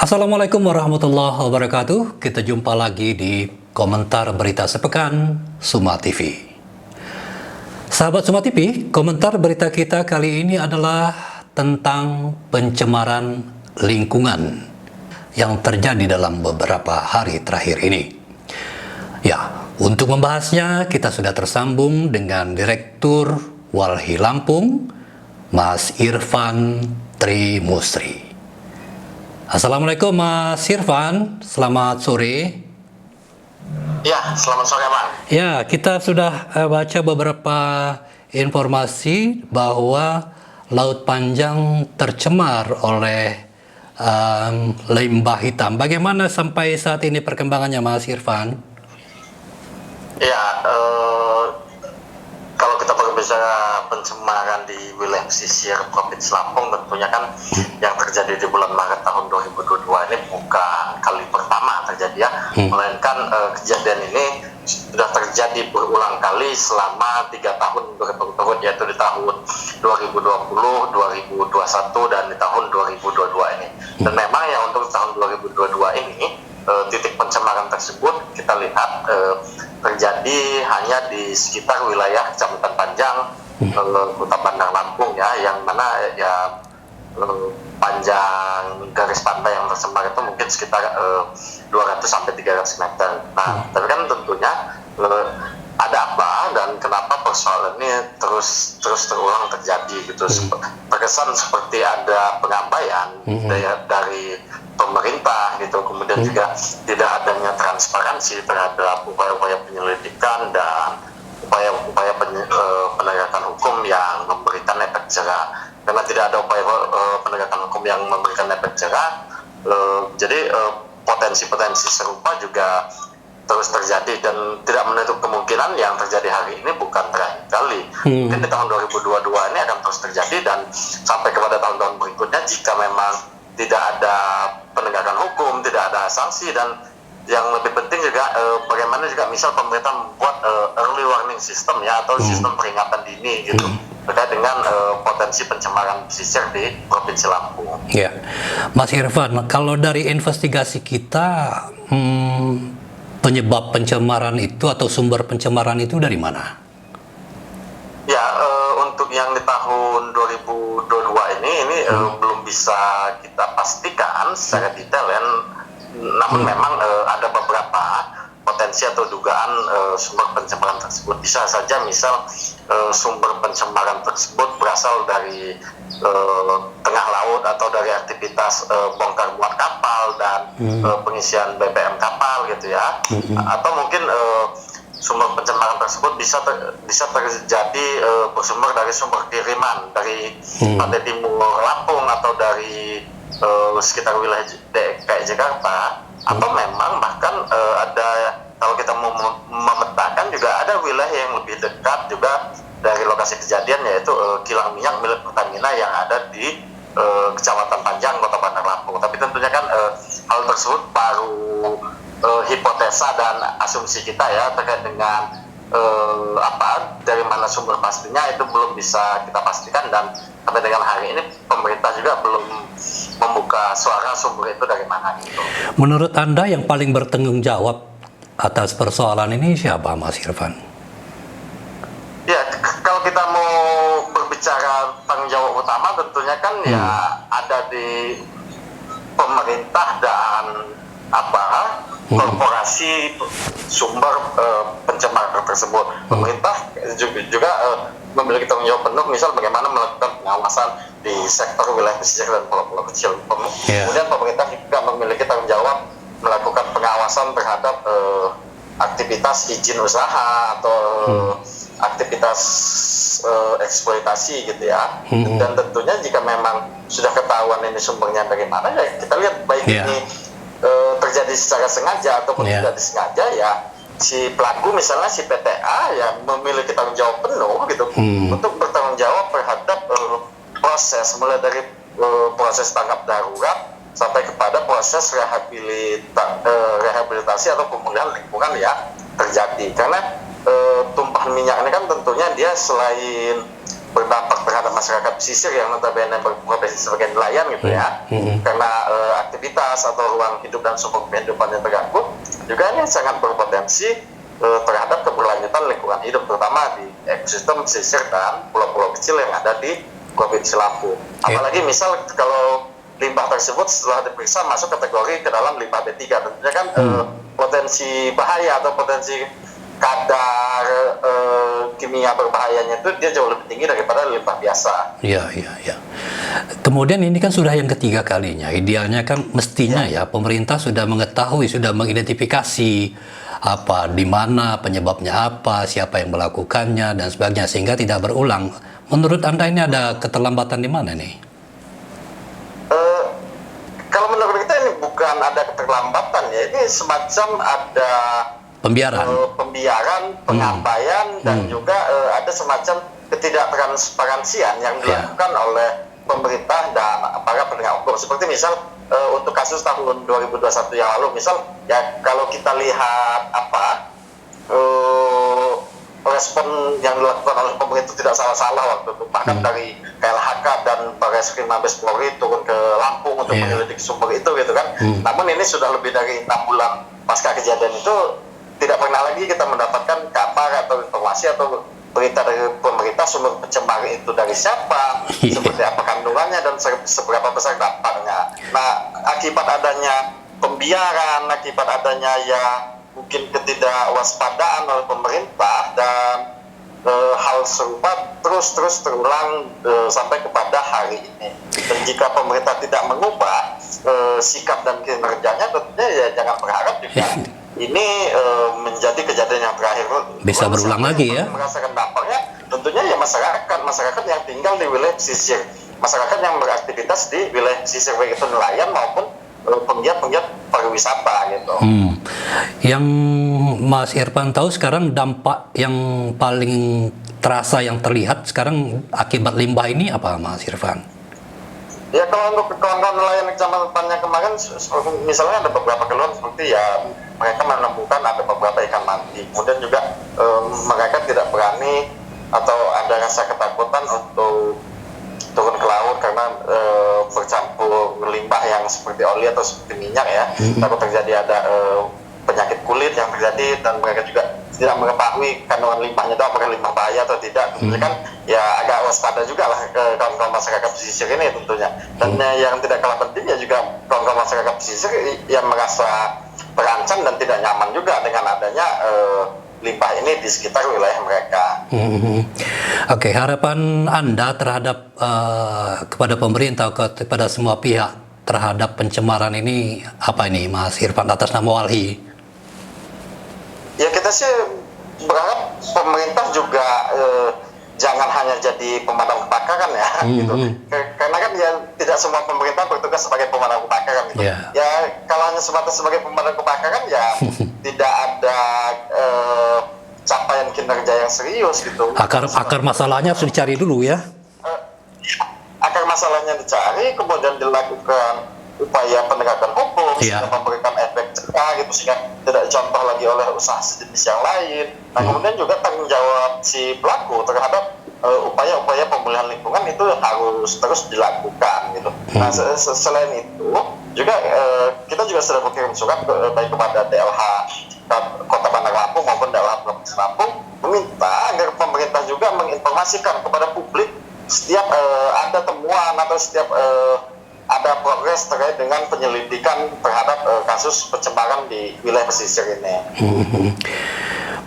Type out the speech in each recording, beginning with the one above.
Assalamualaikum warahmatullahi wabarakatuh. Kita jumpa lagi di komentar berita sepekan Suma TV. Sahabat Suma TV, komentar berita kita kali ini adalah tentang pencemaran lingkungan yang terjadi dalam beberapa hari terakhir ini. Ya, untuk membahasnya kita sudah tersambung dengan Direktur Walhi Lampung, Mas Irfan Trimusri. Assalamualaikum Mas Irfan, selamat sore. Ya, selamat sore Bang. Ya, kita sudah baca beberapa informasi bahwa Laut Panjang tercemar oleh limbah hitam. Bagaimana sampai saat ini perkembangannya Mas Irfan? Ya, kalau kita berbicara pencemaran di wilayah pesisir Provinsi Lampung, tentunya kan yang terjadi di bulan Maret tahun 2022 ini bukan kali pertama terjadi ya, melainkan kejadian ini sudah terjadi berulang kali selama 3 tahun berturut-turut, yaitu di tahun 2020, 2021, dan di tahun 2022 ini. Dan memang ya untuk tahun 2022 ini titik pencemaran tersebut kita lihat terjadi hanya di sekitar wilayah Kecamatan Panjang, Kota Bandar Lampung ya, yang mana ya panjang garis pantai yang tercemar itu mungkin sekitar 200 sampai 300 meter. Nah, tapi kan tentunya ada apa dan kenapa persoalan ini terus terulang terjadi gitu. Terkesan seperti ada pengabaian dari pemerintah gitu, kemudian juga tidak adanya transparansi terhadap upaya-upaya penyelidikan dan upaya-upaya penegakan hukum yang memberikan efek jerah. Karena tidak ada upaya penegakan hukum yang memberikan efek jerah, jadi potensi-potensi serupa juga terus terjadi, dan tidak menutup kemungkinan yang terjadi hari ini bukan terakhir kali. Mungkin di tahun 2022 ini akan terus terjadi dan sampai kepada tahun-tahun berikutnya jika memang tidak ada penegakan hukum, tidak ada sanksi, dan yang lebih penting juga bagaimana juga misal pemerintah membuat early warning system ya, atau sistem peringatan dini gitu terkait dengan potensi pencemaran pesisir di Provinsi Lampung. Ya, Mas Irfan, kalau dari investigasi kita penyebab pencemaran itu atau sumber pencemaran itu dari mana? Ya, untuk yang di tahun 2022 ini belum bisa kita pastikan secara detail ya. Namun memang ada beberapa potensi atau dugaan sumber pencemaran tersebut. Bisa saja misal sumber pencemaran tersebut berasal dari tengah laut atau dari aktivitas bongkar muat kapal dan pengisian BBM kapal gitu ya. Atau mungkin sumber pencemaran tersebut bisa terjadi bersumber dari sumber kiriman dari pantai timur Lampung atau dari sekitar wilayah DKI Jakarta, atau memang bahkan ada, kalau kita mau memetakan juga ada wilayah yang lebih dekat juga dari lokasi kejadian, yaitu kilang minyak milik Pertamina yang ada di Kecamatan Panjang, Kota Bandar Lampung. Tapi tentunya kan hal tersebut baru hipotesa dan asumsi kita ya, terkait dengan dari mana sumber pastinya itu belum bisa kita pastikan, dan sampai dengan hari ini pemerintah juga belum membuka suara sumber itu dari mana gitu. Menurut Anda yang paling bertanggung jawab atas persoalan ini siapa, Mas Irfan? Ya, kalau kita mau berbicara tanggung jawab utama tentunya kan ya ada di pemerintah dan korporasi sumber pencemaran tersebut. Pemerintah juga memiliki tanggung jawab penuh, misal bagaimana melakukan pengawasan di sektor wilayah pesisir dan pulau-pulau kecil. Kemudian pemerintah juga memiliki tanggung jawab melakukan pengawasan terhadap aktivitas izin usaha atau aktivitas eksploitasi gitu ya. Dan tentunya jika memang sudah ketahuan ini sumbernya dari mana, ya kita lihat baik ini terjadi secara sengaja ataupun tidak disengaja, ya si pelaku misalnya si PTA ya memiliki tanggung jawab penuh gitu untuk bertanggung jawab terhadap proses, mulai dari proses tanggap darurat sampai kepada proses rehabilitasi atau pemulihan lingkungan yang terjadi. Karena tumpahan minyak ini kan tentunya dia selain berdampak terhadap masyarakat pesisir yang notabene berprofesi sebagai nelayan gitu ya, karena aktivitas atau ruang hidup dan sumber kehidupannya terganggu, juga ini sangat berpotensi terhadap keberlanjutan lingkungan hidup, terutama di ekosistem pesisir dan pulau-pulau kecil yang ada di Provinsi Lampung. Apalagi misal kalau limbah tersebut setelah diperiksa masuk kategori ke dalam limbah B3, tentunya kan potensi bahaya atau potensi kadar kimia berbahayanya itu dia jauh lebih tinggi daripada limbah biasa. Iya. Kemudian ini kan sudah yang ketiga kalinya. Idealnya kan mestinya ya pemerintah sudah mengetahui, sudah mengidentifikasi apa, di mana penyebabnya apa, siapa yang melakukannya dan sebagainya sehingga tidak berulang. Menurut Anda ini ada keterlambatan di mana nih? Kalau menurut kita ini bukan ada keterlambatan ya, ini semacam ada Pembiaran. pengabaian dan juga ada semacam ketidaktransparansian yang dilakukan oleh pemerintah dan para penegak hukum. Seperti misal untuk kasus tahun 2021 yang lalu, misal ya kalau kita lihat respon yang dilakukan oleh pemerintah tidak salah-salah waktu itu, bahkan dari KLHK dan Barreskrim Mabes Polri turun ke Lampung untuk menyelidiki sumber itu gitu kan. Namun ini sudah lebih dari 6 bulan pasca kejadian itu, tidak pernah lagi kita mendapatkan kabar atau informasi atau berita dari pemerintah sumber pencemar itu dari siapa, seperti apa kandungannya dan seberapa besar dampaknya. Nah, akibat adanya pembiaran, akibat adanya ya mungkin ketidakwaspadaan oleh pemerintah dan hal serupa terus terulang sampai kepada hari ini. Dan jika pemerintah tidak mengubah sikap dan kinerjanya, tentunya ya jangan berharap juga ini menjadi kejadian yang terakhir. Bisa berulang lagi ya. Merasakan dampaknya tentunya ya masyarakat yang tinggal di wilayah pesisir, masyarakat yang beraktivitas di wilayah pesisir, baik itu nelayan maupun penggiat pariwisata gitu. Yang Mas Irfan tahu sekarang dampak yang paling terasa yang terlihat sekarang akibat limbah ini apa, Mas Irfan? Ya kalau untuk kawan-kawan nelayan kecamatannya kemarin, misalnya ada beberapa keluhan seperti ya mereka menemukan ada beberapa ikan mati, kemudian juga mereka tidak berani atau ada rasa ketakutan untuk turun ke laut karena bercampur limbah yang seperti oli atau seperti minyak ya, takut terjadi ada penyakit kulit yang terjadi, dan mereka juga tidak mengetahui kandungan limbahnya itu apakah limbah bahaya atau tidak. Tentunya kan ya agak waspada juga lah kawan-kawan masyarakat pesisir ini tentunya. Dan yang tidak kalah pentingnya juga kawan-kawan masyarakat pesisir yang merasa terancam dan tidak nyaman juga dengan adanya limbah ini di sekitar wilayah mereka. Oke, harapan Anda terhadap kepada pemerintah, kepada semua pihak terhadap pencemaran ini apa ini, Mas Irfan, atas nama Walhi? Ya kita sih berharap pemerintah juga jangan hanya jadi pemadam kebakaran ya, gitu. Karena kan ya tidak semua pemerintah bertugas sebagai pemadam kebakaran gitu. Ya kalau hanya sebatas sebagai pemadam kebakaran ya tidak ada capaian kinerja yang serius gitu. Akar masalahnya harus dicari dulu ya. Akar masalahnya dicari, kemudian dilakukan upaya penegakan hukum sehingga memberikan efek cerah gitu, sehingga tidak dicontoh lagi oleh usaha sejenis yang lain. Nah kemudian juga tanggung jawab si pelaku terhadap upaya-upaya pemulihan lingkungan itu harus terus dilakukan gitu. Nah selain itu juga kita juga sudah berkirim surat baik kepada DLH Kota Bandar Lampung maupun DLH Provinsi Lampung meminta agar pemerintah juga menginformasikan kepada publik setiap ada temuan atau setiap ada progres terkait dengan penyelidikan terhadap kasus pencemaran di wilayah pesisir ini.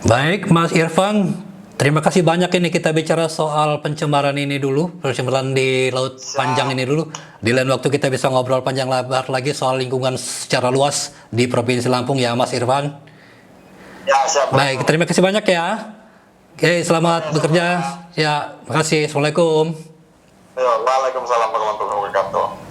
Baik, Mas Irfan, terima kasih banyak ini kita bicara soal pencemaran ini dulu, pencemaran di Laut Panjang ini dulu. Di lain waktu kita bisa ngobrol panjang lebar lagi soal lingkungan secara luas di Provinsi Lampung ya, Mas Irfan. Ya, siap. Baik, terima kasih banyak ya. Oke, selamat bekerja. Ya, terima kasih. Assalamualaikum. Waalaikumsalam warahmatullahi wabarakatuh.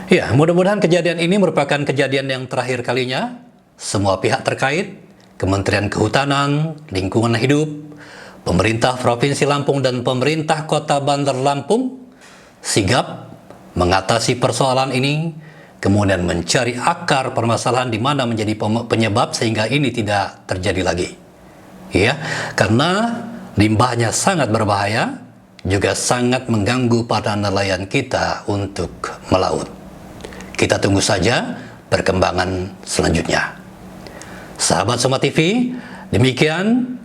Ya, mudah-mudahan kejadian ini merupakan kejadian yang terakhir kalinya. Semua pihak terkait, Kementerian Kehutanan, Lingkungan Hidup, pemerintah Provinsi Lampung dan pemerintah Kota Bandar Lampung sigap mengatasi persoalan ini, kemudian mencari akar permasalahan di mana menjadi penyebab sehingga ini tidak terjadi lagi. Ya, karena limbahnya sangat berbahaya juga sangat mengganggu para nelayan kita untuk melaut. Kita tunggu saja perkembangan selanjutnya. Sahabat Soma TV, demikian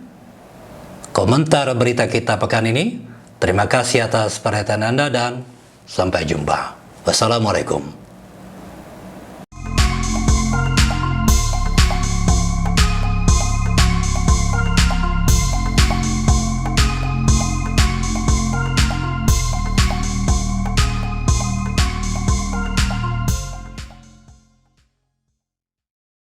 komentar berita kita pekan ini. Terima kasih atas perhatian Anda dan sampai jumpa. Wassalamualaikum.